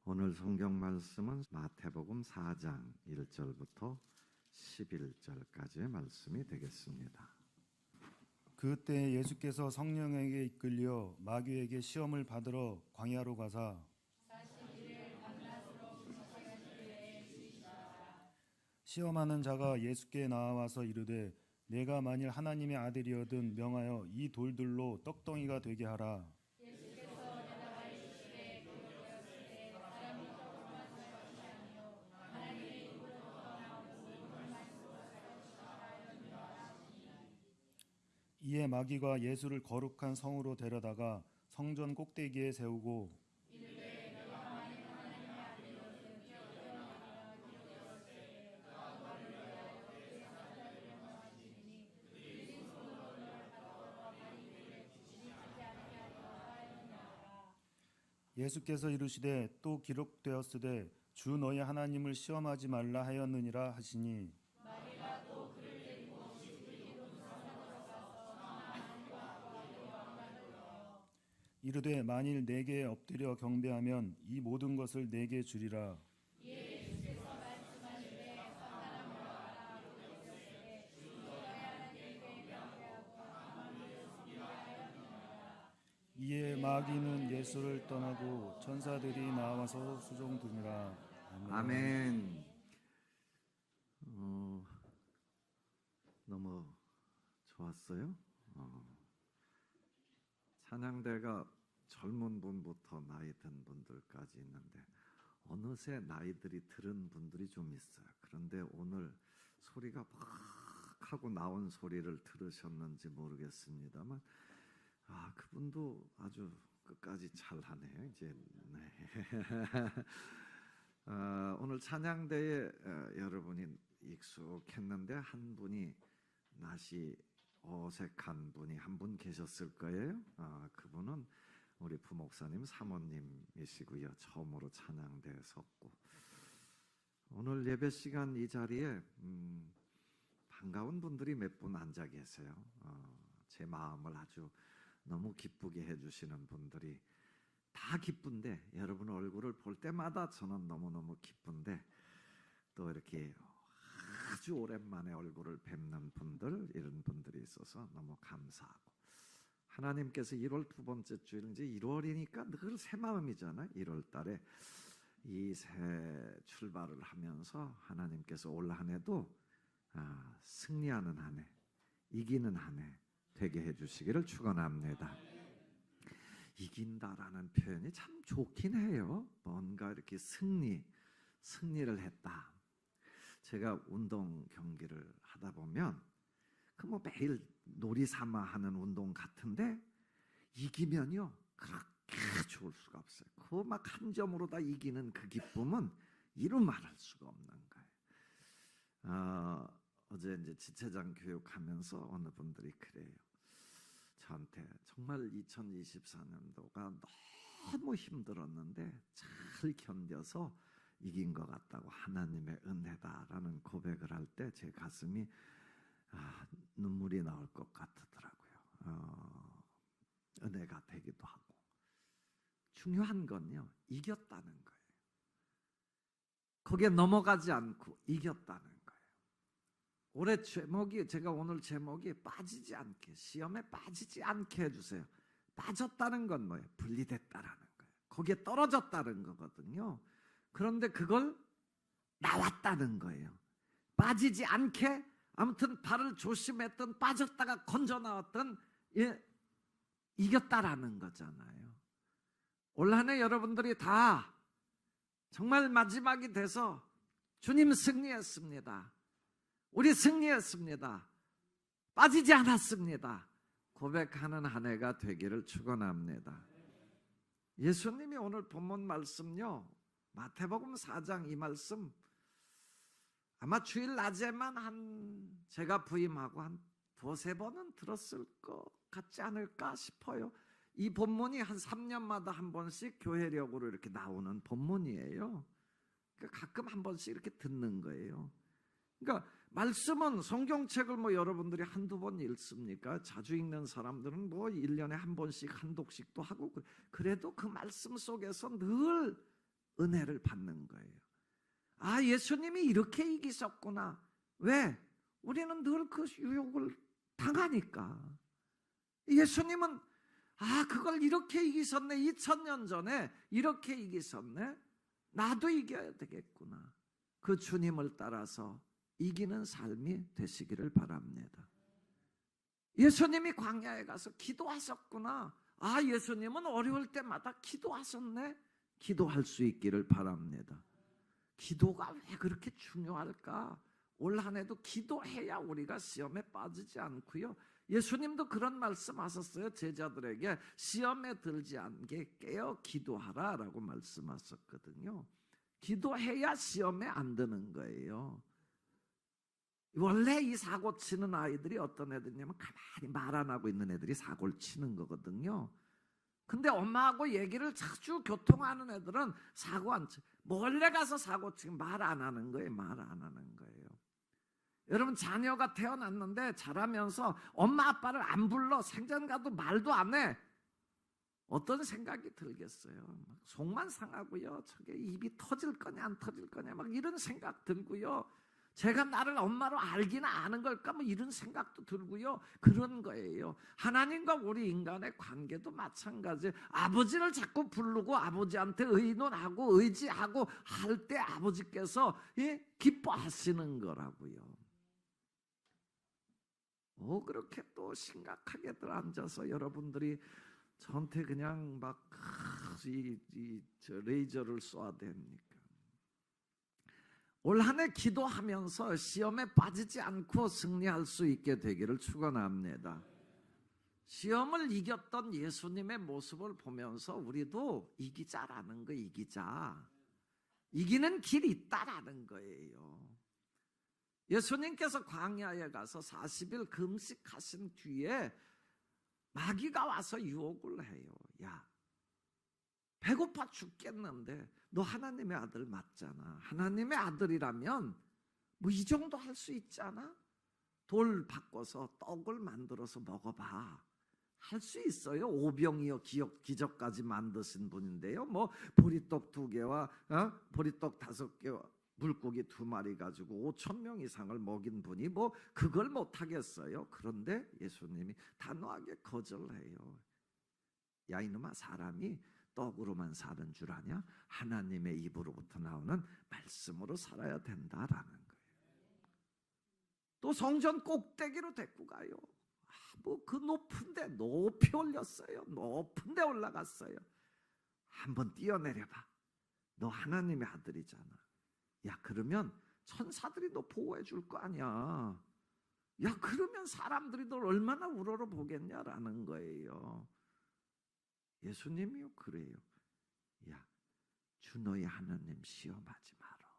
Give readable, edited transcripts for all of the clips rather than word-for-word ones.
오늘 성경 말씀은 마태복음 4장 1절부터 11절까지의 말씀이 되겠습니다. 그때 예수께서 성령에게 이끌려 마귀에게 시험을 받으러 광야로 가사 시험하는 자가 예수께 나와서 이르되 내가 만일 하나님의 아들이거든 명하여 이 돌들로 떡덩이가 되게 하라. 이에 마귀가 예수를 거룩한 성으로 데려다가 성전 꼭대기에 세우고 예수께서 이르시되 또 기록되었으되 주 너희 하나님을 시험하지 말라 하였느니라 하시니 이르되 만일 내게 엎드려 경배하면 이 모든 것을 내게 주리라. 이에 마귀는 예수를 떠나고 천사들이 나와서 수종드니라. 아멘. 너무 좋았어요. 찬양대가 젊은 분부터 나이 든 분들까지 있는데 어느새 나이들이 들은 분들이 좀 있어요. 그런데 오늘 소리가 막 하고 나온 소리를 들으셨는지 모르겠습니다만 그분도 아주 끝까지 잘하네요. 이제 오늘 찬양대에 여러분이 익숙했는데 한 분이 낯이 어색한 분이 한 분 계셨을 거예요. 그분은 우리 부목사님 사모님이시고요. 처음으로 찬양대에 섰고 오늘 예배 시간 이 자리에 반가운 분들이 몇 분 앉아 계세요. 제 마음을 아주 너무 기쁘게 해주시는 분들이 다 기쁜데 여러분 얼굴을 볼 때마다 저는 너무너무 기쁜데 또 이렇게 아주 오랜만에 얼굴을 뵙는 분들 이런 분들이 있어서 너무 감사하고 하나님께서 1월 두 번째 주일 이제 1월이니까 늘 새 마음이잖아요. 1월 달에 이 새 출발을 하면서 하나님께서 올 한 해도 승리하는 한 해, 이기는 한 해 되게 해주시기를 축원합니다. 이긴다라는 표현이 참 좋긴 해요. 뭔가 이렇게 승리를 했다. 제가 운동 경기를 하다 보면 그 뭐 매일 놀이 삼아 하는 운동 같은데 이기면요 그렇게 좋을 수가 없어요. 그 막 한 점으로 다 이기는 그 기쁨은 이루 말할 수가 없는 거예요. 어제 이제 지체장 교육하면서 어느 분들이 그래요. 저한테 정말 2024년도가 너무 힘들었는데 잘 견뎌서 이긴 것 같다고 하나님의 은혜다라는 고백을 할 때 제 가슴이 눈물이 나올 것 같더라고요. 은혜가 되기도 하고 중요한 건요 이겼다는 거예요. 거기에 넘어가지 않고 이겼다는 거예요. 올해 제가 오늘 제목이 빠지지 않게, 시험에 빠지지 않게 해주세요. 빠졌다는 건 뭐예요? 분리됐다라는 거예요. 거기에 떨어졌다는 거거든요. 그런데 그걸 나왔다는 거예요. 빠지지 않게 아무튼 발을 조심했던 빠졌다가 건져 나왔던 이겼다라는 거잖아요. 올 한 해 여러분들이 다 정말 마지막이 돼서 주님 승리했습니다. 우리 승리했습니다. 빠지지 않았습니다. 고백하는 한 해가 되기를 축원합니다. 예수님이 오늘 본문 말씀요 마태복음 4장 이 말씀 아마 주일 낮에만 제가 부임하고 한 두세 번은 들었을 것 같지 않을까 싶어요. 이 본문이 한 3년마다 한 번씩 교회력으로 이렇게 나오는 본문이에요. 그러니까 가끔 한 번씩 이렇게 듣는 거예요. 그러니까 말씀은 성경책을 뭐 여러분들이 한두 번 읽습니까? 자주 읽는 사람들은 뭐 1년에 한 번씩 한 독씩도 하고 그래도 그 말씀 속에서 늘 은혜를 받는 거예요. 아, 예수님이 이렇게 이기셨구나. 왜? 우리는 늘 그 유혹을 당하니까. 예수님은 그걸 이렇게 이기셨네. 2000년 전에 이렇게 이기셨네. 나도 이겨야 되겠구나. 그 주님을 따라서 이기는 삶이 되시기를 바랍니다. 예수님이 광야에 가서 기도하셨구나. 예수님은 어려울 때마다 기도하셨네. 기도할 수 있기를 바랍니다. 기도가 왜 그렇게 중요할까? 올 한 해도 기도해야 우리가 시험에 빠지지 않고요. 예수님도 그런 말씀하셨어요. 제자들에게 시험에 들지 않게 깨어 기도하라 라고 말씀하셨거든요. 기도해야 시험에 안 드는 거예요. 원래 이 사고 치는 아이들이 어떤 애들이냐면 가만히 말 안 하고 있는 애들이 사고를 치는 거거든요. 근데 엄마하고 얘기를 자주 교통하는 애들은 사고 안 치. 몰래 가서 사고 치고 말 안 하는 거예요. 말 안 하는 거예요. 여러분, 자녀가 태어났는데 자라면서 엄마 아빠를 안 불러. 생전 가도 말도 안 해. 어떤 생각이 들겠어요? 속만 상하고요. 저게 입이 터질 거냐 안 터질 거냐 막 이런 생각 들고요. 제가 나를 엄마로 알기나 아는 걸까 뭐 이런 생각도 들고요. 그런 거예요. 하나님과 우리 인간의 관계도 마찬가지. 아버지를 자꾸 부르고 아버지한테 의논하고 의지하고 할 때 아버지께서 기뻐하시는 거라고요. 그렇게 또 심각하게들 앉아서 여러분들이 저한테 그냥 막 레이저를 쏴야 됩니까? 올 한 해 기도하면서 시험에 빠지지 않고 승리할 수 있게 되기를 축원합니다. 시험을 이겼던 예수님의 모습을 보면서 우리도 이기자라는 거, 이기자. 이기는 길이 있다라는 거예요. 예수님께서 광야에 가서 40일 금식하신 뒤에 마귀가 와서 유혹을 해요. 야, 배고파 죽겠는데 너 하나님의 아들 맞잖아. 하나님의 아들이라면 뭐 이 정도 할 수 있잖아. 돌 바꿔서 떡을 만들어서 먹어봐. 할 수 있어요. 오병이어 기적까지 만드신 분인데요. 뭐 보리떡 2개와 보리떡 5개와 물고기 2마리 가지고 5,000명 이상을 먹인 분이 뭐 그걸 못하겠어요. 그런데 예수님이 단호하게 거절해요. 야, 이놈아, 사람이 떡으로만 사는 줄 아냐? 하나님의 입으로부터 나오는 말씀으로 살아야 된다라는 거예요. 또 성전 꼭대기로 데리고 가요. 뭐 그 높은데 높이 올렸어요. 높은데 올라갔어요. 한번 뛰어내려봐. 너 하나님의 아들이잖아. 야, 그러면 천사들이 너 보호해 줄 거 아니야. 야, 그러면 사람들이 너 얼마나 우러러 보겠냐라는 거예요. 예수님이요 그래요. 야, 주 너희 하나님 시험하지 마라.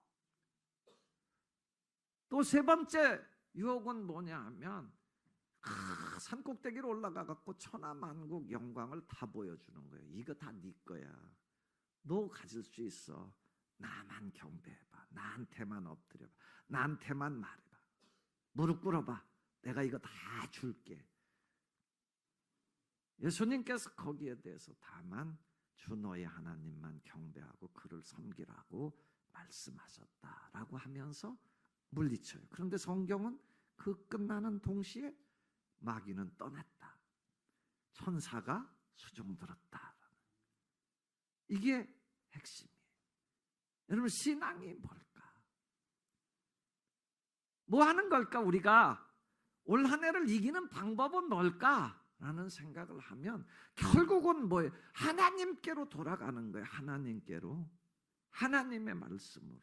또 3번째 유혹은 뭐냐 하면 산꼭대기로 올라가 갖고 천하만국 영광을 다 보여주는 거예요. 이거 다 네 거야. 너 가질 수 있어. 나만 경배해봐. 나한테만 엎드려봐. 나한테만 말해봐. 무릎 꿇어봐. 내가 이거 다 줄게. 예수님께서 거기에 대해서 다만 주 너의 하나님만 경배하고 그를 섬기라고 말씀하셨다라고 하면서 물리쳐요. 그런데 성경은 그 끝나는 동시에 마귀는 떠났다. 천사가 수종들었다. 이게 핵심이에요. 여러분, 신앙이 뭘까? 뭐 하는 걸까? 우리가 올 한 해를 이기는 방법은 뭘까? 라는 생각을 하면 결국은 뭐예요? 하나님께로 돌아가는 거예요. 하나님께로. 하나님의 말씀으로.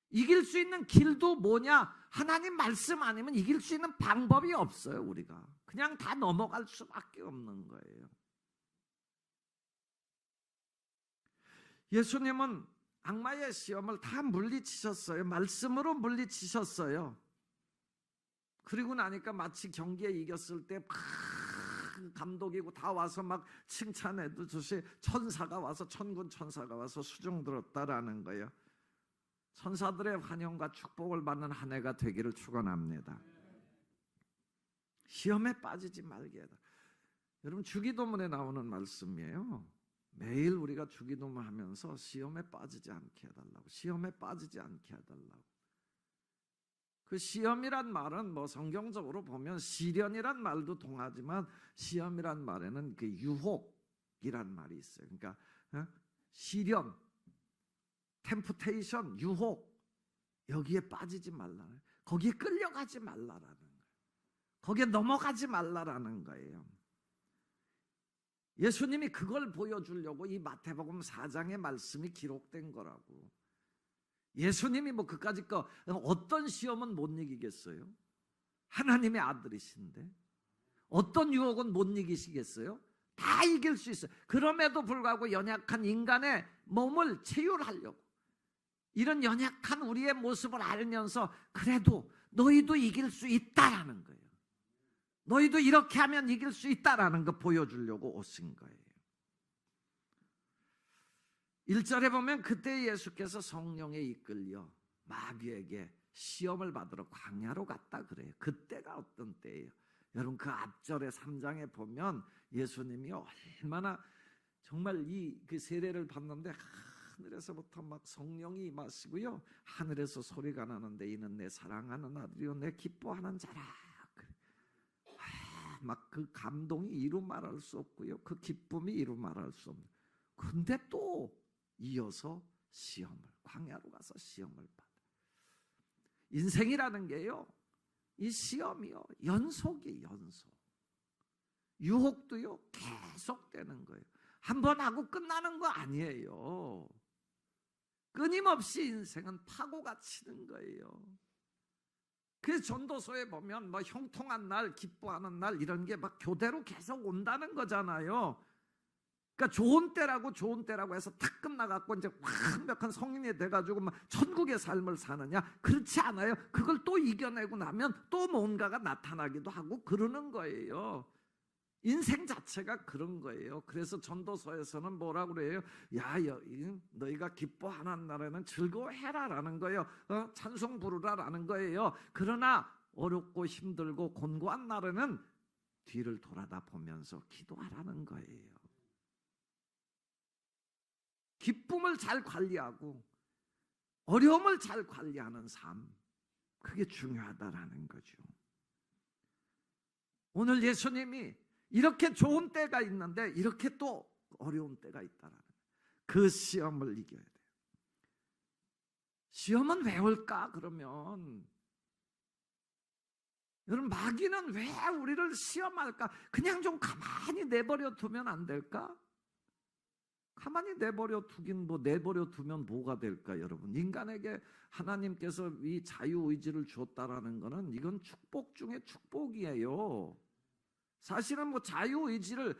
이길 수 있는 길도 뭐냐? 하나님 말씀 아니면 이길 수 있는 방법이 없어요. 우리가 그냥 다 넘어갈 수밖에 없는 거예요. 예수님은 악마의 시험을 다 물리치셨어요. 말씀으로 물리치셨어요. 그리고 나니까 마치 경기에 이겼을 때 감독이고 다 와서 막 칭찬해 주듯이 천사가 와서 천군 천사가 와서 수종 들었다라는 거예요. 천사들의 환영과 축복을 받는 한 해가 되기를 축원합니다. 시험에 빠지지 말게 해라. 여러분, 주기도문에 나오는 말씀이에요. 매일 우리가 주기도문 하면서 시험에 빠지지 않게 해달라고, 시험에 빠지지 않게 해달라고. 그 시험이란 말은 뭐 성경적으로 보면 시련이란 말도 통하지만 시험이란 말에는 그 유혹이란 말이 있어요. 그러니까 시련, 템프테이션, 유혹, 여기에 빠지지 말라는, 거기에 끌려가지 말라라는 거예요. 거기에 넘어가지 말라라는 거예요. 예수님이 그걸 보여주려고 이 마태복음 4장의 말씀이 기록된 거라고. 예수님이 뭐 그까짓 거 어떤 시험은 못 이기겠어요? 하나님의 아들이신데 어떤 유혹은 못 이기시겠어요? 다 이길 수 있어요. 그럼에도 불구하고 연약한 인간의 몸을 체휼하려고, 이런 연약한 우리의 모습을 알면서 그래도 너희도 이길 수 있다라는 거예요. 너희도 이렇게 하면 이길 수 있다라는 거 보여주려고 오신 거예요. 1절에 보면 그때 예수께서 성령에 이끌려 마귀에게 시험을 받으러 광야로 갔다 그래요. 그때가 어떤 때예요? 여러분, 그 앞절에 3장에 보면 예수님이 얼마나 정말 그 세례를 받는데 하늘에서부터 막 성령이 임하시고요, 하늘에서 소리가 나는데 이는 내 사랑하는 아들이요 내 기뻐하는 자라. 막 그 감동이 이루 말할 수 없고요, 그 기쁨이 이루 말할 수 없는. 근데 또 이어서 시험을, 광야로 가서 시험을 받아. 인생이라는 게요, 이 시험이요 연속이 연속. 유혹도요 계속되는 거예요. 한 번 하고 끝나는 거 아니에요. 끊임없이 인생은 파고가 치는 거예요. 그래서 전도서에 보면 뭐 형통한 날, 기뻐하는 날 이런 게 막 교대로 계속 온다는 거잖아요. 그러니까 좋은 때라고 해서 탁 끝나갖고 이제 완벽한 성인이 돼가지고 막 천국의 삶을 사느냐? 그렇지 않아요. 그걸 또 이겨내고 나면 또 뭔가가 나타나기도 하고 그러는 거예요. 인생 자체가 그런 거예요. 그래서 전도서에서는 뭐라고 그래요? 야, 너희가 기뻐하는 날에는 즐거워해라라는 거예요. 찬송 부르라라는 거예요. 그러나 어렵고 힘들고 곤고한 날에는 뒤를 돌아다 보면서 기도하라는 거예요. 기쁨을 잘 관리하고 어려움을 잘 관리하는 삶, 그게 중요하다라는 거죠. 오늘 예수님이 이렇게 좋은 때가 있는데 이렇게 또 어려운 때가 있다라는 거예요. 그 시험을 이겨야 돼요. 시험은 왜 올까? 그러면 여러분, 마귀는 왜 우리를 시험할까? 그냥 좀 가만히 내버려 두면 안 될까? 가만히 내버려 두긴 뭐 내버려 두면 뭐가 될까? 여러분, 인간에게 하나님께서 이 자유의지를 줬다라는 거는 이건 축복 중에 축복이에요. 사실은 뭐 자유의지를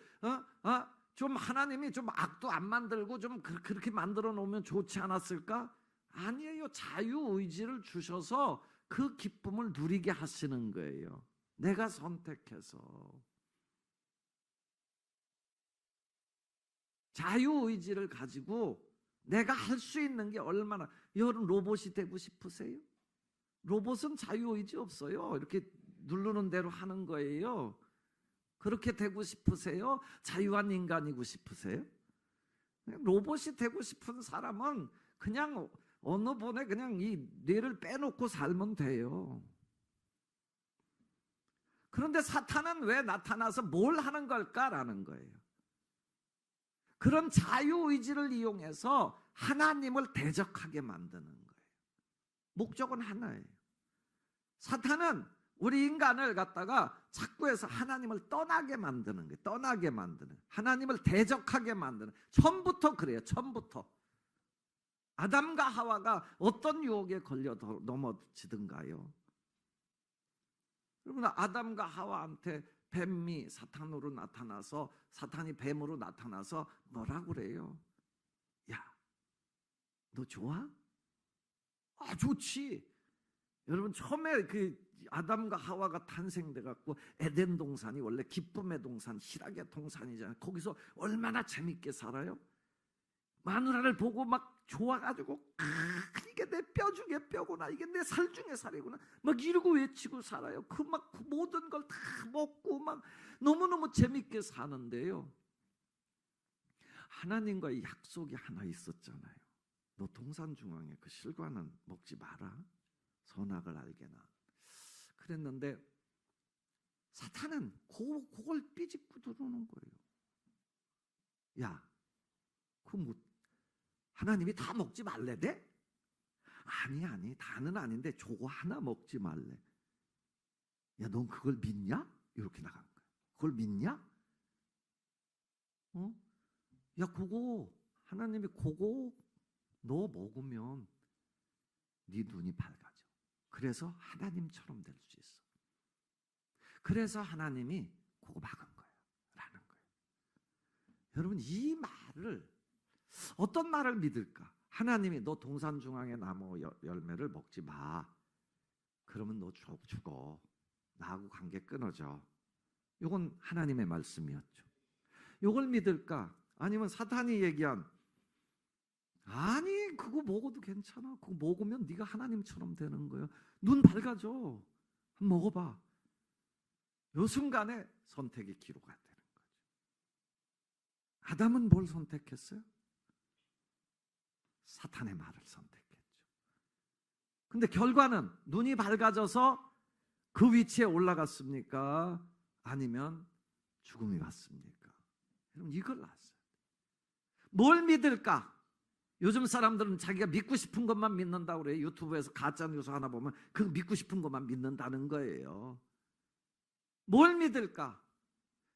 좀 하나님이 좀 악도 안 만들고 좀 그렇게 만들어 놓으면 좋지 않았을까? 아니에요. 자유의지를 주셔서 그 기쁨을 누리게 하시는 거예요. 내가 선택해서. 자유의지를 가지고 내가 할 수 있는 게 얼마나. 여러분, 로봇이 되고 싶으세요? 로봇은 자유의지 없어요. 이렇게 누르는 대로 하는 거예요. 그렇게 되고 싶으세요? 자유한 인간이고 싶으세요? 로봇이 되고 싶은 사람은 그냥 어느 번에 그냥 이 뇌를 빼놓고 살면 돼요. 그런데 사탄은 왜 나타나서 뭘 하는 걸까라는 거예요. 그런 자유의지를 이용해서 하나님을 대적하게 만드는 거예요. 목적은 하나예요. 사탄은 우리 인간을 갖다가 자꾸 해서 하나님을 떠나게 만드는 거예요. 떠나게 만드는, 하나님을 대적하게 만드는. 처음부터 그래요. 처음부터. 아담과 하와가 어떤 유혹에 걸려 넘어지든가요? 여러분, 아담과 하와한테 뱀이 사탄으로 나타나서, 사탄이 뱀으로 나타나서 뭐라고 그래요? 야, 너 좋아? 아, 좋지. 여러분, 처음에 그 아담과 하와가 탄생돼 갖고 에덴 동산이 원래 기쁨의 동산, 희락의 동산이잖아요. 거기서 얼마나 재밌게 살아요? 마누라를 보고 막 좋아가지고, 이게 내 뼈 중에 뼈구나, 이게 내 살 중에 살이구나, 막 이러고 외치고 살아요. 그 모든 걸 다 먹고 막 너무너무 재밌게 사는데요, 하나님과의 약속이 하나 있었잖아요. 너 동산 중앙에 그 실과는 먹지 마라. 선악을 알게나. 그랬는데 사탄은 그걸 삐집고 들어오는 거예요. 야, 그 뭐 하나님이 다 먹지 말래대? 아니 다는 아닌데 저거 하나 먹지 말래. 야, 넌 그걸 믿냐? 이렇게 나간 거야. 그걸 믿냐? 야, 그거 하나님이 그거 너 먹으면 네 눈이 밝아져. 그래서 하나님처럼 될 수 있어. 그래서 하나님이 그거 막은 거예요. 라는 거예요. 여러분, 이 말을 어떤 말을 믿을까? 하나님이 너 동산 중앙의 나무 열매를 먹지 마. 그러면 너 죽어. 나하고 관계 끊어져. 이건 하나님의 말씀이었죠. 이걸 믿을까? 아니면 사탄이 얘기한 아니 그거 먹어도 괜찮아. 그거 먹으면 네가 하나님처럼 되는 거야. 눈 밝아져. 한번 먹어봐. 요 순간에 선택의 기로가 되는 거죠. 아담은 뭘 선택했어요? 사탄의 말을 선택했죠. 근데 결과는 눈이 밝아져서 그 위치에 올라갔습니까? 아니면 죽음이 왔습니까? 여러분, 이걸 알았어요. 뭘 믿을까? 요즘 사람들은 자기가 믿고 싶은 것만 믿는다고 그래요. 유튜브에서 가짜 뉴스 하나 보면 그 믿고 싶은 것만 믿는다는 거예요. 뭘 믿을까?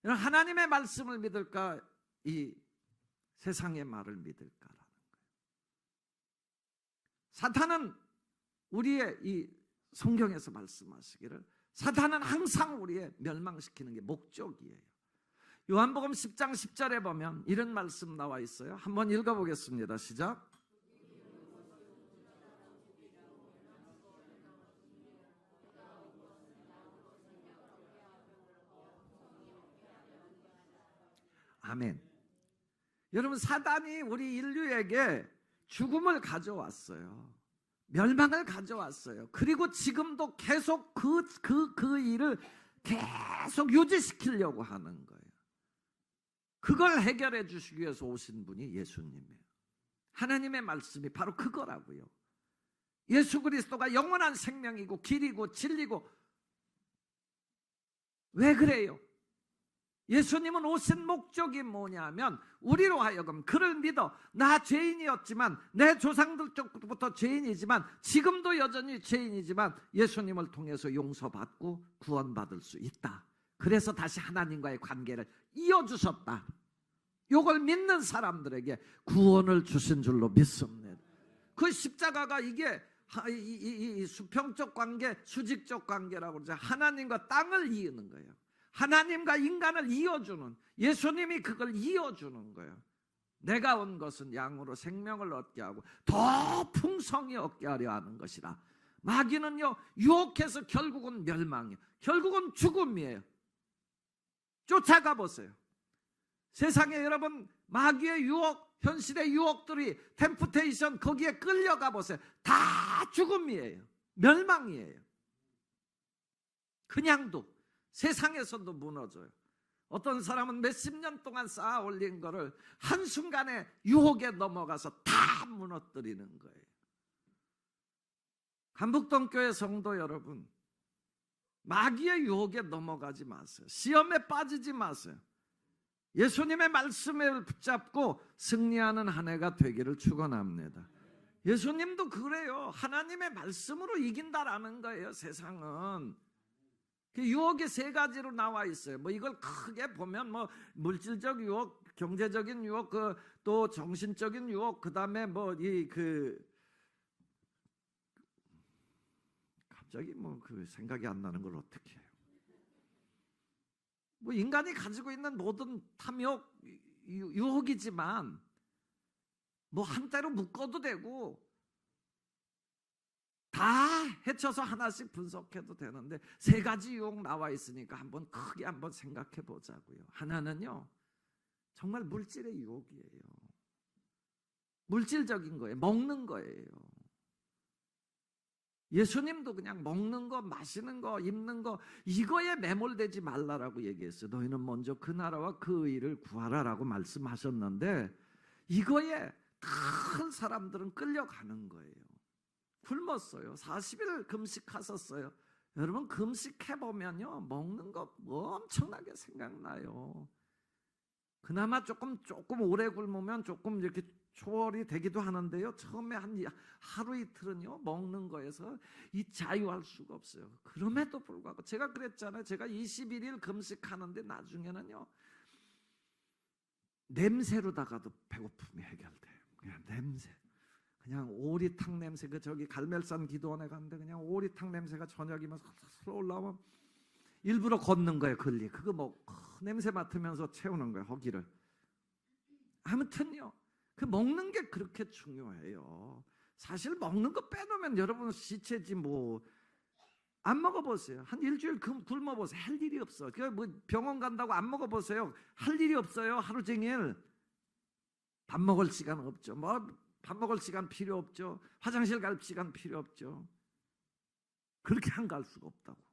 하나님의 말씀을 믿을까? 이 세상의 말을 믿을까라는 거예요. 사탄은 우리의 이 성경에서 말씀하시기를 사탄은 항상 우리의 멸망시키는 게 목적이에요. 요한복음 10장 10절에 보면 이런 말씀 나와 있어요. 한번 읽어보겠습니다. 시작. 아멘. 여러분, 사단이 우리 인류에게 죽음을 가져왔어요. 멸망을 가져왔어요. 그리고 지금도 계속 그 일을 계속 유지시키려고 하는 거예요. 그걸 해결해 주시기 위해서 오신 분이 예수님이에요. 하나님의 말씀이 바로 그거라고요. 예수 그리스도가 영원한 생명이고 길이고 진리고. 왜 그래요? 예수님은 오신 목적이 뭐냐면 우리로 하여금 그를 믿어. 나 죄인이었지만 내 조상들 쪽부터 죄인이지만 지금도 여전히 죄인이지만 예수님을 통해서 용서받고 구원받을 수 있다. 그래서 다시 하나님과의 관계를 이어주셨다. 이걸 믿는 사람들에게 구원을 주신 줄로 믿습니다. 그 십자가가 이게 이 수평적 관계, 수직적 관계라고 그러죠. 하나님과 땅을 이으는 거예요. 하나님과 인간을 이어주는, 예수님이 그걸 이어주는 거예요. 내가 온 것은 양으로 생명을 얻게 하고 더 풍성히 얻게 하려 하는 것이라. 마귀는요, 유혹해서 결국은 멸망이에요. 결국은 죽음이에요. 쫓아가 보세요. 세상에 여러분 마귀의 유혹, 현실의 유혹들이 템프테이션 거기에 끌려가 보세요. 다 죽음이에요. 멸망이에요. 그냥도 세상에서도 무너져요. 어떤 사람은 몇십 년 동안 쌓아 올린 거를 한순간에 유혹에 넘어가서 다 무너뜨리는 거예요. 간북동교회 성도 여러분, 마귀의 유혹에 넘어가지 마세요. 시험에 빠지지 마세요. 예수님의 말씀을 붙잡고 승리하는 한 해가 되기를 축원합니다. 예수님도 그래요. 하나님의 말씀으로 이긴다라는 거예요. 세상은 그 유혹이 세 가지로 나와 있어요. 뭐 이걸 크게 보면 뭐 물질적 유혹, 경제적인 유혹, 또 정신적인 유혹, 그 다음에 뭐 갑자기 뭐 그 생각이 안 나는 걸 어떻게 해요? 뭐 인간이 가지고 있는 모든 탐욕, 유혹이지만 뭐 한때로 묶어도 되고 다 헤쳐서 하나씩 분석해도 되는데 세 가지 유혹 나와 있으니까 한번 크게 한번 생각해 보자고요. 하나는요, 정말 물질의 유혹이에요. 물질적인 거예요. 먹는 거예요. 예수님도 그냥 먹는 거, 마시는 거, 입는 거 이거에 매몰되지 말라라고 얘기했어요. 너희는 먼저 그 나라와 그 의를 구하라라고 말씀하셨는데 이거에 큰 사람들은 끌려가는 거예요. 굶었어요. 40일 금식하셨어요. 여러분 금식해보면요 먹는 거 엄청나게 생각나요. 그나마 조금 오래 굶으면 조금 이렇게 초월이 되기도 하는데요. 처음에 한 하루 이틀은요 먹는 거에서 이 자유할 수가 없어요. 그럼에도 불구하고 제가 그랬잖아요. 제가 21일 금식하는데 나중에는요 냄새로다가도 배고픔이 해결돼요. 그냥 냄새. 그냥 오리탕 냄새. 저기 갈멜산 기도원에 갔는데 그냥 오리탕 냄새가 저녁이면 슬슬 올라오면 일부러 걷는 거예요. 걸리. 그거 냄새 맡으면서 채우는 거예요. 허기를. 아무튼요. 그 먹는 게 그렇게 중요해요. 사실 먹는 거 빼놓으면 여러분 시체지 뭐. 안 먹어보세요. 한 일주일 굶어보세요. 할 일이 없어. 뭐 병원 간다고 안 먹어보세요. 할 일이 없어요. 하루 종일. 밥 먹을 시간 없죠. 밥 먹을 시간 필요 없죠. 화장실 갈 시간 필요 없죠. 그렇게 한가할 수가 없다고.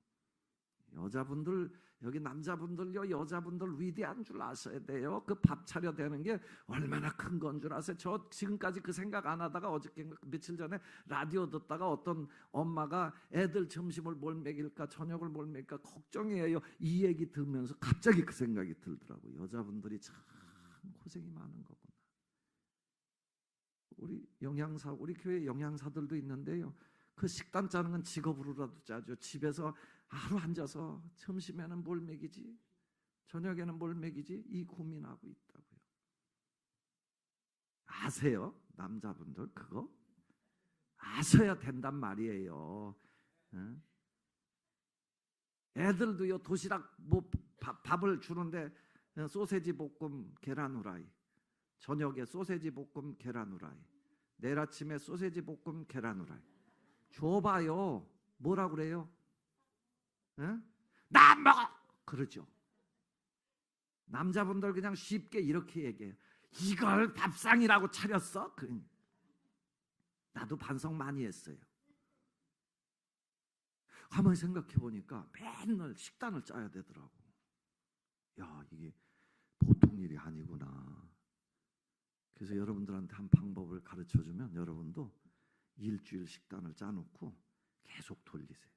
여자분들 여기 남자분들요 여자분들 위대한 줄 아셔야 돼요. 그 밥 차려 되는 게 얼마나 큰 건 줄 아세요? 저 지금까지 그 생각 안 하다가 어저께 며칠 전에 라디오 듣다가 어떤 엄마가 애들 점심을 뭘 먹일까 저녁을 뭘 먹일까 걱정이에요. 이 얘기 들으면서 갑자기 그 생각이 들더라고요. 여자분들이 참 고생이 많은 거구나. 우리 교회 영양사들도 있는데요. 그 식단 짜는 건 직업으로라도 짜죠. 집에서 하루 앉아서 점심에는 뭘 먹이지? 저녁에는 뭘 먹이지? 이 고민하고 있다고요. 아세요? 남자분들 그거? 아셔야 된단 말이에요. 애들도요 도시락 밥을 주는데 소세지 볶음 계란 후라이, 저녁에 소세지 볶음 계란 후라이, 내일 아침에 소세지 볶음 계란 후라이 줘봐요. 뭐라 그래요? 나 안 먹어! 그러죠. 남자분들 그냥 쉽게 이렇게 얘기해요. 이걸 밥상이라고 차렸어? 나도 반성 많이 했어요. 가만히 생각해 보니까 맨날 식단을 짜야 되더라고. 야, 이게 보통 일이 아니구나. 그래서 여러분들한테 한 방법을 가르쳐주면 여러분도 일주일 식단을 짜놓고 계속 돌리세요.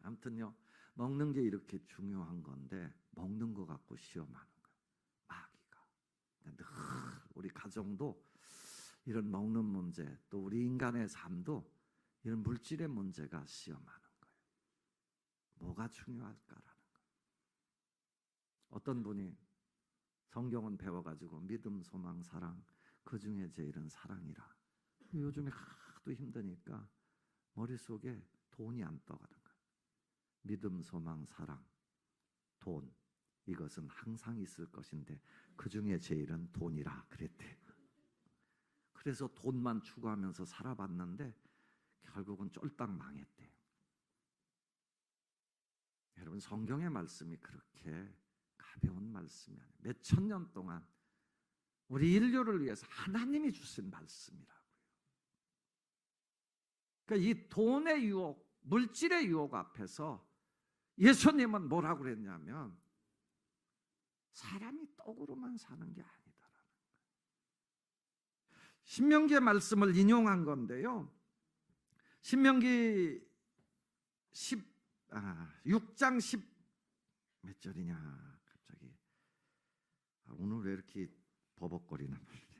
아무튼요 먹는 게 이렇게 중요한 건데 먹는 거 갖고 시험하는 거예요. 마귀가. 늘 우리 가정도 이런 먹는 문제, 또 우리 인간의 삶도 이런 물질의 문제가 시험하는 거예요. 뭐가 중요할까라는 거예요. 어떤 분이 성경은 배워가지고 믿음, 소망, 사랑 그 중에 제일은 사랑이라. 요즘에 하도 힘드니까 머릿속에 돈이 안 떠가는 거예요. 믿음, 소망, 사랑, 돈 이것은 항상 있을 것인데 그 중에 제일은 돈이라 그랬대요. 그래서 돈만 추구하면서 살아봤는데 결국은 쫄딱 망했대요. 여러분 성경의 말씀이 그렇게 가벼운 말씀이 아니에요. 몇천 년 동안 우리 인류를 위해서 하나님이 주신 말씀이라고요. 그러니까 이 돈의 유혹, 물질의 유혹 앞에서 예수님은 뭐라고 그랬냐면 사람이 떡으로만 사는 게 아니다라는 거예요. 신명기의 말씀을 인용한 건데요. 신명기 6장 10 몇 절이냐 갑자기 오늘 왜 이렇게 버벅거리나 말이지.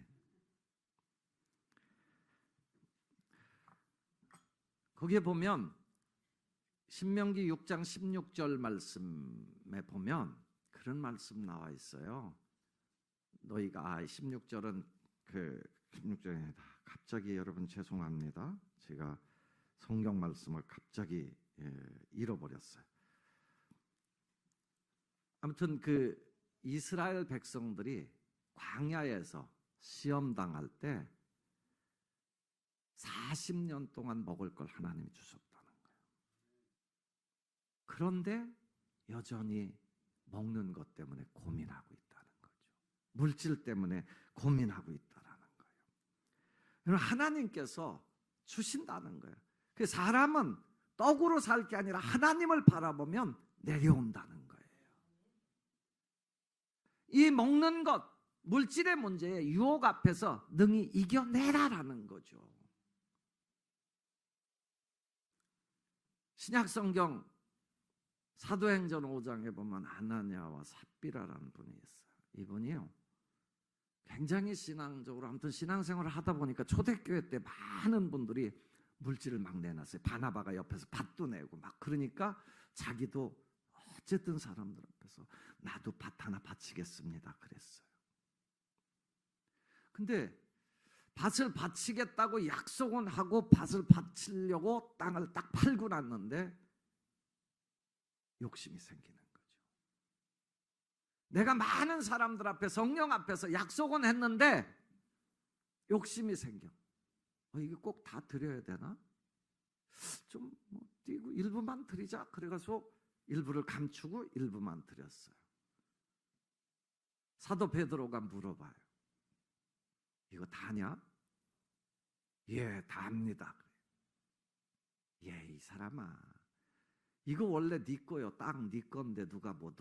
거기에 보면 신명기 6장 16절 말씀에 보면 그런 말씀 나와 있어요. 너희가 16절은 16절입니다. 갑자기 여러분 죄송합니다. 제가 성경 말씀을 갑자기 잃어버렸어요. 아무튼 이스라엘 백성들이 광야에서 시험 당할 때 40년 동안 먹을 걸 하나님이 주셨다는 거예요. 그런데 여전히 먹는 것 때문에 고민하고 있다는 거죠. 물질 때문에 고민하고 있다는 거예요. 하나님께서 주신다는 거예요. 그 사람은 떡으로 살 게 아니라 하나님을 바라보면 내려온다는 거예요. 이 먹는 것, 물질의 문제에 유혹 앞에서 능히 이겨내라라는 거죠. 신약성경 사도행전 5장에 보면 아나니아와 삽비라라는 분이 있어요. 이분이요, 굉장히 신앙적으로, 아무튼 신앙생활을 하다 보니까 초대교회 때 많은 분들이 물질을 막 내놨어요. 바나바가 옆에서 밭도 내고 막, 그러니까 자기도 어쨌든 사람들 앞에서 나도 밭 하나 바치겠습니다 그랬어요. 근데 밭을 바치겠다고 약속은 하고 밭을 바치려고 땅을 딱 팔고 났는데 욕심이 생기는 거죠. 내가 많은 사람들 앞에, 성령 앞에서 약속은 했는데 욕심이 생겨. 이게 꼭 다 드려야 되나? 좀 띄고 일부만 드리자. 그래가지고 일부를 감추고 일부만 드렸어요. 사도 베드로가 물어봐요. 이거 다냐? 예, 다합니다. 예, 이 사람아, 이거 원래 네 거요. 땅 네 건데 누가 뭐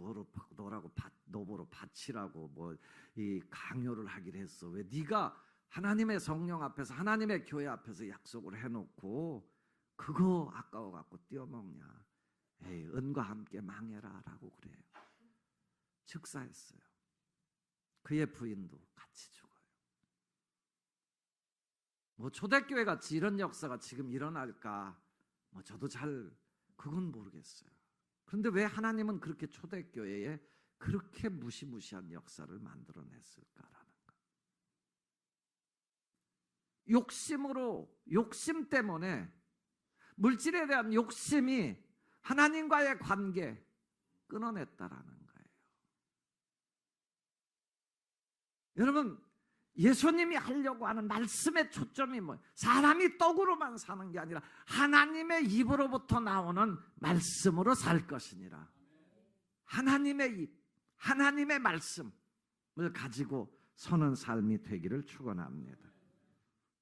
너보러 바치라고 뭐 이 강요를 하기로 했어. 왜 네가 하나님의 성령 앞에서, 하나님의 교회 앞에서 약속을 해놓고 그거 아까워 갖고 띄어먹냐? 에이, 은과 함께 망해라라고 그래요. 즉사했어요. 그의 부인도 같이 죽어요. 뭐 초대교회 같이 이런 역사가 지금 일어날까? 뭐 저도 잘 그건 모르겠어요. 그런데 왜 하나님은 그렇게 초대교회에 그렇게 무시무시한 역사를 만들어냈을까라는 거. 욕심 때문에, 물질에 대한 욕심이 하나님과의 관계 끊어냈다라는 거예요. 여러분, 예수님이 하려고 하는 말씀의 초점이 뭐예요? 사람이 떡으로만 사는 게 아니라 하나님의 입으로부터 나오는 말씀으로 살 것이니라. 하나님의 입, 하나님의 말씀을 가지고 서는 삶이 되기를 축원합니다.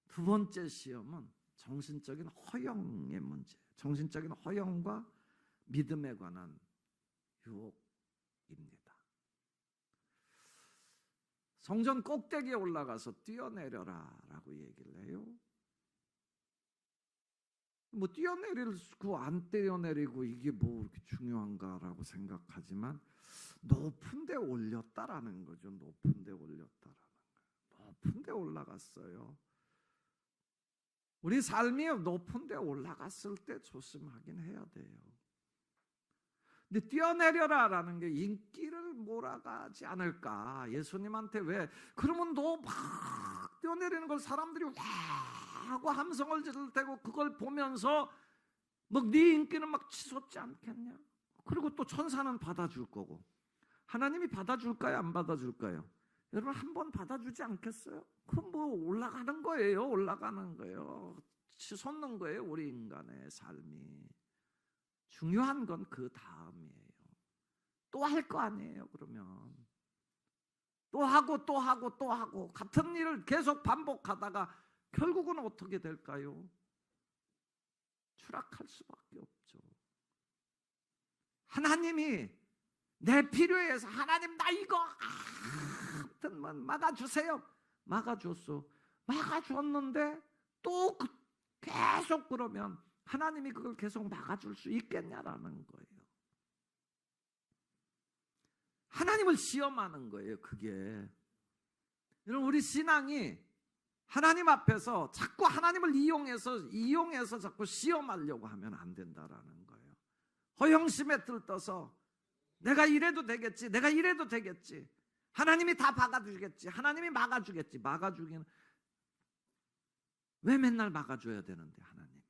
두 번째 시험은 정신적인 허영의 문제, 정신적인 허영과 믿음에 관한 유혹입니다. 성전 꼭대기에 올라가서 뛰어내려라 라고 얘기를 해요. 뭐 뛰어내리고 안 뛰어내리고 이게 뭐 이렇게 중요한가라고 생각하지만 높은 데 올렸다라는 거죠. 높은 데 올렸다라는 거예요. 높은 데 올라갔어요. 우리 삶이 높은 데 올라갔을 때 조심하긴 해야 돼요. 근데 뛰어내려라라는 게 인기를 몰아가지 않을까? 예수님한테 왜 그러면 너 막 뛰어내리는 걸 사람들이 와 하고 함성을 지를 테고 그걸 보면서 뭐 네 인기는 막 치솟지 않겠냐? 그리고 또 천사는 받아줄 거고 하나님이 받아줄까요? 안 받아줄까요? 여러분 한 번 받아주지 않겠어요? 그럼 뭐 올라가는 거예요. 올라가는 거예요. 치솟는 거예요. 우리 인간의 삶이. 중요한 건 그 다음이에요. 또 할 거 아니에요. 그러면 또 하고 또 하고 또 하고 같은 일을 계속 반복하다가 결국은 어떻게 될까요? 추락할 수밖에 없죠. 하나님이 내 필요에서 하나님 나 이거 하여튼 막아주세요. 막아줬어. 막아줬는데 또 계속 그러면 하나님이 그걸 계속 막아줄 수 있겠냐라는 거예요. 하나님을 시험하는 거예요. 그게 여러분 우리 신앙이 하나님 앞에서 자꾸 하나님을 이용해서 자꾸 시험하려고 하면 안 된다라는 거예요. 허영심에 들떠서 내가 이래도 되겠지, 내가 이래도 되겠지, 하나님이 다 박아주겠지, 하나님이 막아주겠지. 막아주기는 왜 맨날 막아줘야 되는데 하나님이.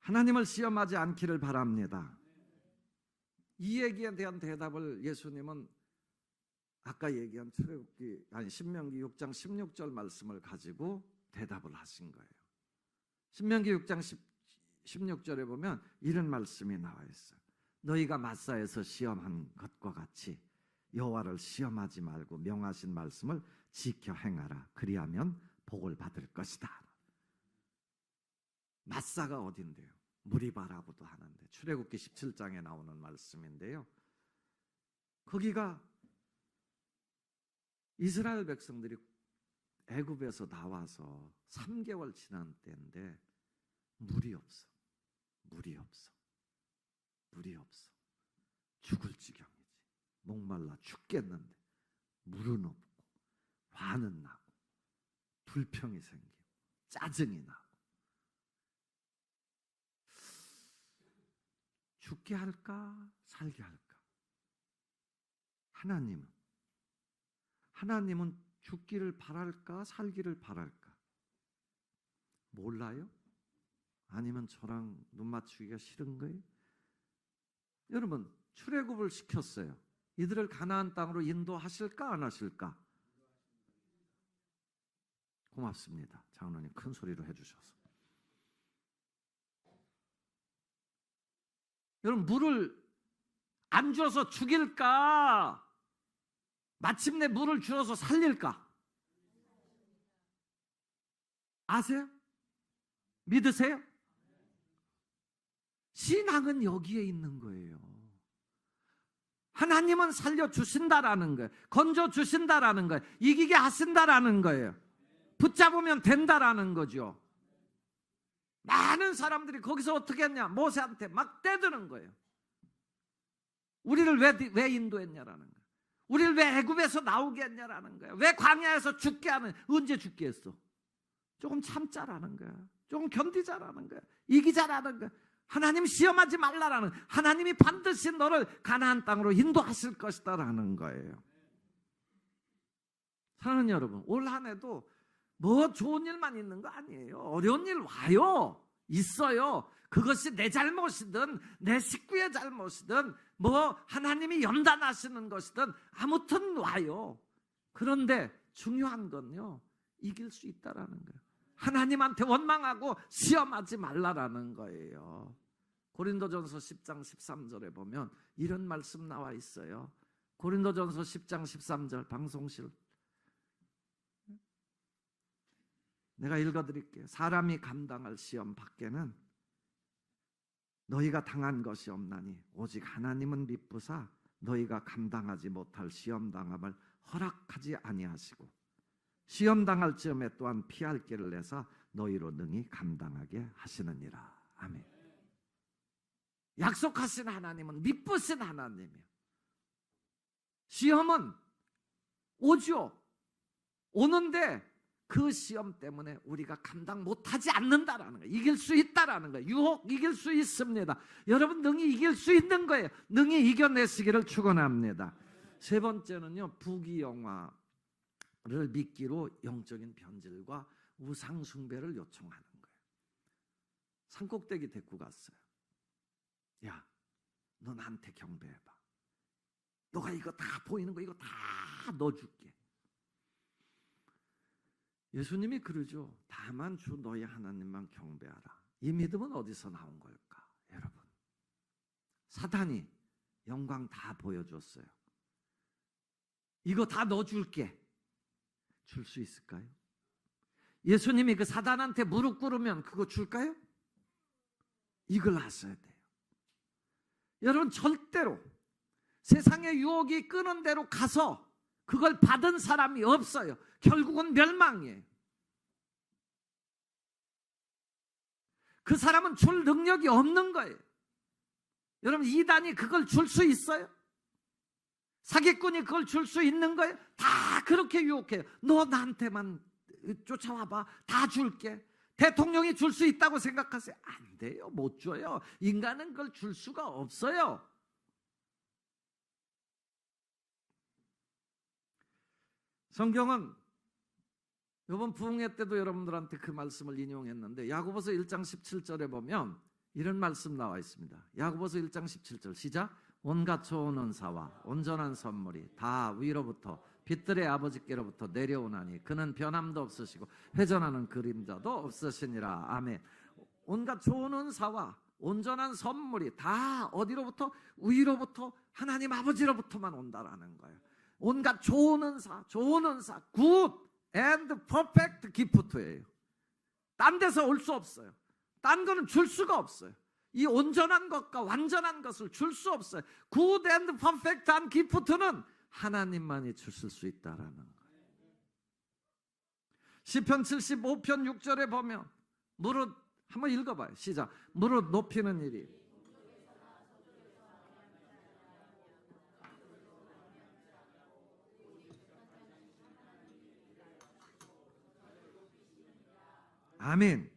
하나님을 시험하지 않기를 바랍니다. 이 얘기에 대한 대답을 예수님은 아까 얘기한 신명기 6장 16절 말씀을 가지고 대답을 하신 거예요. 신명기 6장 16절에 보면 이런 말씀이 나와 있어요. 너희가 마사에서 시험한 것과 같이 여호와를 시험하지 말고 명하신 말씀을 지켜 행하라. 그리하면 복을 받을 것이다. 마사가 어딘데요? 무리바라고도 하는데 출애굽기 17장에 나오는 말씀인데요. 거기가 이스라엘 백성들이 애굽에서 나와서 3개월 지난 때인데 물이 없어. 물이 없어. 물이 없어. 죽을 지경이지. 목말라 죽겠는데 물은 없고 화는 나고 불평이 생기고 짜증이 나고 죽게 할까 살게 할까? 하나님은 죽기를 바랄까 살기를 바랄까? 몰라요? 아니면 저랑 눈 맞추기가 싫은 거예요? 여러분, 출애굽을 시켰어요. 이들을 가나안 땅으로 인도하실까 안 하실까? 고맙습니다. 장로님 큰 소리로 해주셔서. 여러분, 물을 안 줘서 죽일까? 마침내 물을 주어서 살릴까? 아세요? 믿으세요? 신앙은 여기에 있는 거예요. 하나님은 살려주신다라는 거예요. 건져주신다라는 거예요. 이기게 하신다라는 거예요. 붙잡으면 된다라는 거죠. 많은 사람들이 거기서 어떻게 했냐? 모세한테 막 떼드는 거예요. 우리를 왜 인도했냐라는 거예요. 우리를 왜 애굽에서 나오게 했냐라는 거예요. 왜 광야에서 죽게 하는, 언제 죽게 했어? 조금 참자라는 거야. 조금 견디자라는 거야. 이기자라는 거야. 하나님 시험하지 말라라는, 하나님이 반드시 너를 가나안 땅으로 인도하실 것이다라는 거예요. 사랑하는 여러분, 올 한 해도 뭐 좋은 일만 있는 거 아니에요. 어려운 일 와요. 있어요. 그것이 내 잘못이든 내 식구의 잘못이든 뭐 하나님이 연단하시는 것이든 아무튼 와요. 그런데 중요한 건요, 이길 수 있다라는 거예요. 하나님한테 원망하고 시험하지 말라라는 거예요. 고린도전서 10장 13절에 보면 이런 말씀 나와 있어요. 고린도전서 10장 13절 방송실 내가 읽어드릴게요. 사람이 감당할 시험 밖에는 너희가 당한 것이 없나니 오직 하나님은 미쁘사 너희가 감당하지 못할 시험 당함을 허락하지 아니하시고 시험 당할 즈음에 또한 피할 길을 내사 너희로 능히 감당하게 하시느니라. 아멘. 약속하신 하나님은 미쁘신 하나님이에요. 시험은 오죠. 오는데 그 시험 때문에 우리가 감당 못하지 않는다라는 거예요. 이길 수 있다라는 거예요. 유혹 이길 수 있습니다. 여러분 능히 이길 수 있는 거예요. 능히 이겨내시기를 축원합니다. 세 번째는요, 부귀영화를 믿기로 영적인 변질과 우상 숭배를 요청하는 거예요. 산꼭대기 데리고 갔어요. 야, 너 나한테 경배해봐. 너가 이거 다 보이는 거 이거 다 넣어줄게. 예수님이 그러죠. 다만 주 너희 하나님만 경배하라. 이 믿음은 어디서 나온 걸까? 여러분, 사탄이 영광 다 보여줬어요. 이거 다 넣어줄게. 줄 수 있을까요? 예수님이 그 사단한테 무릎 꿇으면 그거 줄까요? 이걸 아셔야 돼요. 여러분, 절대로 세상의 유혹이 끄는 대로 가서 그걸 받은 사람이 없어요. 결국은 멸망이에요. 그 사람은 줄 능력이 없는 거예요. 여러분, 이단이 그걸 줄 수 있어요? 사기꾼이 그걸 줄 수 있는 거예요? 다 그렇게 유혹해요. 너 나한테만 쫓아와봐. 다 줄게. 대통령이 줄 수 있다고 생각하세요? 안 돼요. 못 줘요. 인간은 그걸 줄 수가 없어요. 성경은 이번 부흥회 때도 여러분들한테 그 말씀을 인용했는데 야고보서 1장 17절에 보면 이런 말씀 나와 있습니다. 야고보서 1장 17절 시작. 온갖 좋은 은사와 온전한 선물이 다 위로부터 빛들의 아버지께로부터 내려오나니 그는 변함도 없으시고 회전하는 그림자도 없으시니라. 아멘. 온갖 좋은 은사와 온전한 선물이 다 어디로부터? 위로부터 하나님 아버지로부터만 온다라는 거예요. 온갖 좋은 은사, good and perfect gift예요. 딴 데서 올 수 없어요. 딴 거는 줄 수가 없어요. 이 온전한 것과 완전한 것을 줄 수 없어요. 굿 앤드 퍼펙트한 기프트는 하나님만이 주실 수 있다라는 거예요. 시편 75편 6절에 보면 무릇, 한번 읽어봐요. 시작. 무릇 높이는 일이 아멘.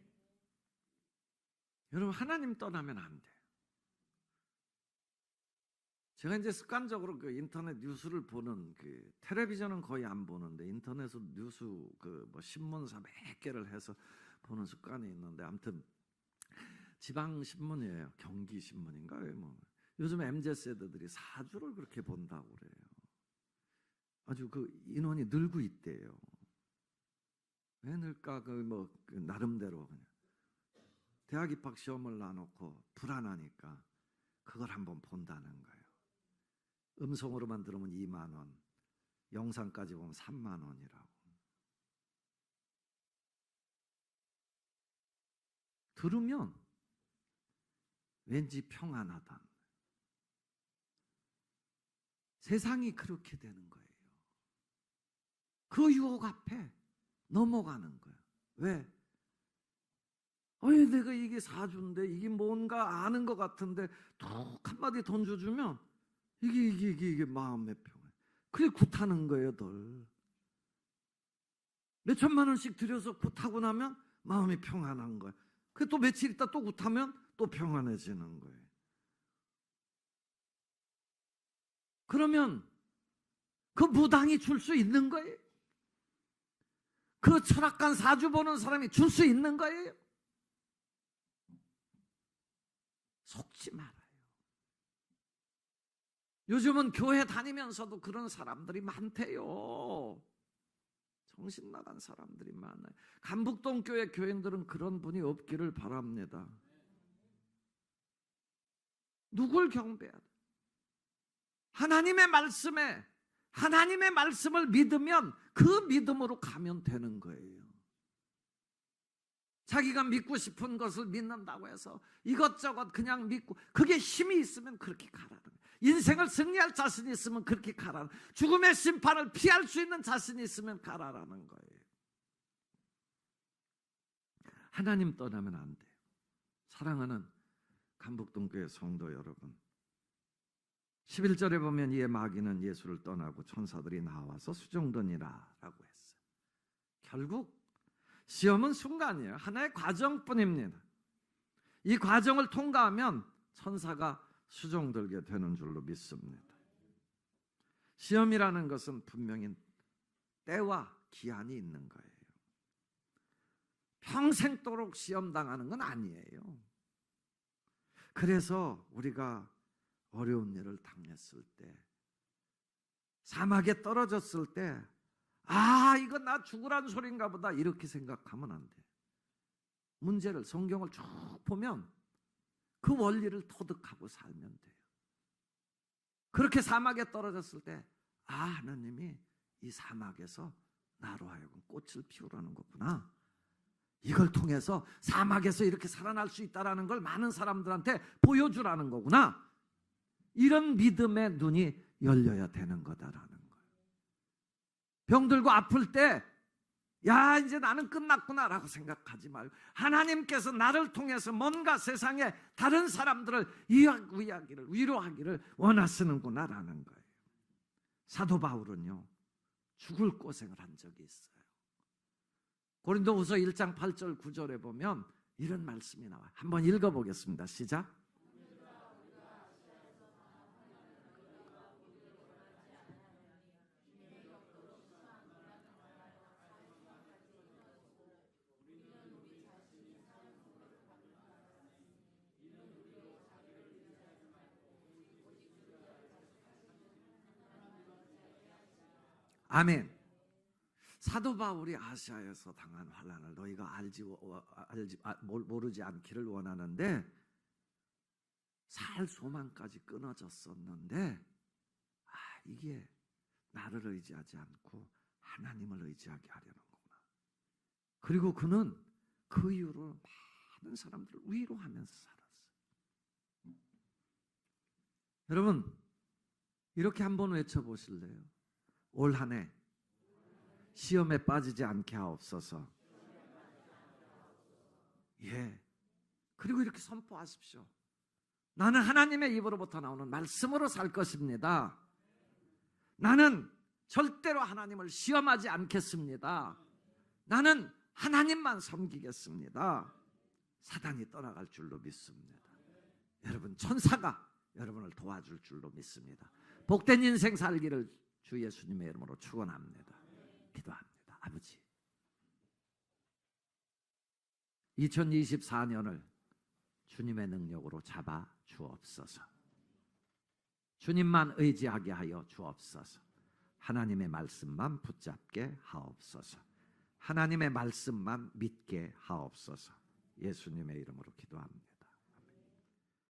여러분, 하나님 떠나면 안 돼요. 제가 이제 습관적으로 그 인터넷 뉴스를 보는, 그 텔레비전은 거의 안 보는데 인터넷으로 뉴스 그 뭐 신문사 몇 개를 해서 보는 습관이 있는데, 아무튼 지방 신문이에요. 경기 신문인가요? 뭐 요즘 MZ 세대들이 4주를 그렇게 본다고 그래요. 아주 그 인원이 늘고 있대요. 왜 늘까? 그 나름대로 그냥 대학 입학 시험을 놔놓고 불안하니까 그걸 한번 본다는 거예요. 음성으로만 들으면 2만 원, 영상까지 보면 3만 원이라고. 들으면 왠지 평안하다. 세상이 그렇게 되는 거예요. 그 유혹 앞에 넘어가는 거예요. 왜? 내가 이게 사주인데, 이게 뭔가 아는 것 같은데 툭 한마디 던져주면 이게 마음의 평안. 그게 굿하는 거예요. 덜 몇 천만 원씩 들여서 굿하고 나면 마음이 평안한 거예요. 그 또 며칠 있다 또 굿하면 또 평안해지는 거예요. 그러면 그 무당이 줄 수 있는 거예요? 그 철학관 사주 보는 사람이 줄 수 있는 거예요? 속지 말아요. 요즘은 교회 다니면서도 그런 사람들이 많대요. 정신 나간 사람들이 많아요. 간북동 교회 교인들은 그런 분이 없기를 바랍니다. 누굴 경배해야 돼? 하나님의 말씀을 믿으면 그 믿음으로 가면 되는 거예요. 자기가 믿고 싶은 것을 믿는다고 해서 이것저것 그냥 믿고, 그게 힘이 있으면 그렇게 가라는 거예요. 인생을 승리할 자신이 있으면 그렇게 가라는 거예요. 죽음의 심판을 피할 수 있는 자신이 있으면 가라라는 거예요. 하나님 떠나면 안 돼요. 사랑하는 간북동교회 성도 여러분, 11절에 보면 이에 마귀는 예수를 떠나고 천사들이 나와서 수종드니라 라고 했어요. 결국 시험은 순간이에요. 하나의 과정뿐입니다. 이 과정을 통과하면 천사가 수종들게 되는 줄로 믿습니다. 시험이라는 것은 분명히 때와 기한이 있는 거예요. 평생도록 시험당하는 건 아니에요. 그래서 우리가 어려운 일을 당했을 때, 사막에 떨어졌을 때, 이거 나 죽으란 소린가 보다 이렇게 생각하면 안 돼. 문제를, 성경을 쭉 보면 그 원리를 터득하고 살면 돼요. 그렇게 사막에 떨어졌을 때, 하나님이 이 사막에서 나로 하여금 꽃을 피우라는 거구나. 이걸 통해서 사막에서 이렇게 살아날 수 있다는 걸 많은 사람들한테 보여주라는 거구나. 이런 믿음의 눈이 열려야 되는 거다라는 거예요. 병들고 아플 때, 이제 나는 끝났구나라고 생각하지 말고, 하나님께서 나를 통해서 뭔가 세상에 다른 사람들을 위로하기를 원하시는구나라는 거예요. 사도 바울은요, 죽을 고생을 한 적이 있어요. 고린도후서 1장 8절 9절에 보면 이런 말씀이 나와요. 한번 읽어보겠습니다. 시작. 아멘. 사도 바울이 아시아에서 당한 환난을 너희가 모르지 않기를 원하는데, 살 소망까지 끊어졌었는데, 이게 나를 의지하지 않고 하나님을 의지하게 하려는 거구나. 그리고 그는 그 이후로 많은 사람들을 위로하면서 살았어요. 여러분 이렇게 한번 외쳐보실래요? 올 한 해 시험에 빠지지 않게 하옵소서. 예. 그리고 이렇게 선포하십시오. 나는 하나님의 입으로부터 나오는 말씀으로 살 것입니다. 나는 절대로 하나님을 시험하지 않겠습니다. 나는 하나님만 섬기겠습니다. 사단이 떠나갈 줄로 믿습니다. 여러분 천사가 여러분을 도와줄 줄로 믿습니다. 복된 인생 살기를 주 예수님의 이름으로 축원합니다. 기도합니다. 아버지, 2024년을 주님의 능력으로 잡아 주옵소서. 주님만 의지하게 하여 주옵소서. 하나님의 말씀만 붙잡게 하옵소서. 하나님의 말씀만 믿게 하옵소서. 예수님의 이름으로 기도합니다.